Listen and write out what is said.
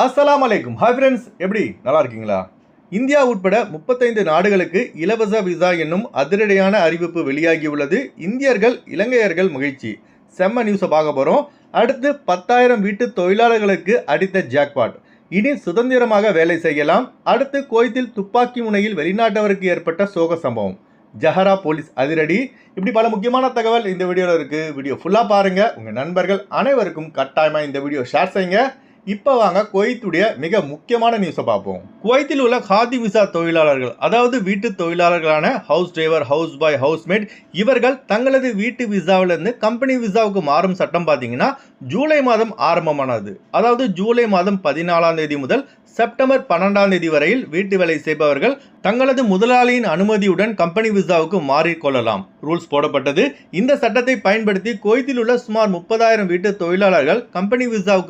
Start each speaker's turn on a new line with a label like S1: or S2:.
S1: அஸ்ஸலாமு அலைக்கும். Hi friends, எப்படி நல்லா இருக்கீங்களா? இந்தியா உட்பட 35 நாடுகளுக்கு இலவச விசா என்னும் அதிரடியான அறிவிப்பு வெளியாகியுள்ளது. இந்தியர்கள் இலங்கையர்கள் மகிழ்ச்சி. செம்ம நியூஸை பார்க்க போகிறோம். அடுத்து 10,000 வீட்டு தொழிலாளர்களுக்கு அடித்த ஜாக்பாட். இனி சுதந்திரமாக வேலை செய்யலாம். அடுத்து குவைத்தில் துப்பாக்கி முனையில் வெளிநாட்டவருக்கு ஏற்பட்ட சோக சம்பவம். ஜஹரா போலீஸ் அதிரடி. இப்படி பல முக்கியமான தகவல் இந்த வீடியோவில் இருக்குது. வீடியோ ஃபுல்லாக பாருங்கள். உங்கள் நண்பர்கள் அனைவருக்கும் கட்டாயமாக இந்த வீடியோ ஷேர் செய்யுங்க. இப்போ வாங்க குவைத்துடைய மிக முக்கியமான நியூஸை பார்ப்போம். குவைத்தில் உள்ள காதி விசா தொழிலாளர்கள், அதாவது வீட்டு தொழிலாளர்களான ஹவுஸ் டிரைவர், ஹவுஸ் பாய், ஹவுஸ்மேட், இவர்கள் தங்களது வீட்டு விசாவிலிருந்து கம்பெனி விசாவுக்கு மாறும் சட்டம் பார்த்தீங்கன்னா ஜூலை மாதம் ஆரம்பமானது. அதாவது ஜூலை மாதம் 14ஆம் தேதி முதல் செப்டம்பர் 12ஆம் தேதி வரையில் வீட்டு வேலை செய்பவர்கள் தங்களது முதலாளியின் அனுமதியுடன் கம்பெனி விசாவுக்கு மாறிக்கொள்ளலாம். ரூல்ஸ் போடப்பட்டது. இந்த சட்டத்தை பயன்படுத்தி குவைத்தில் உள்ள சுமார் 30,000 வீட்டு தொழிலாளர்கள் கம்பெனி விசாவுக்கு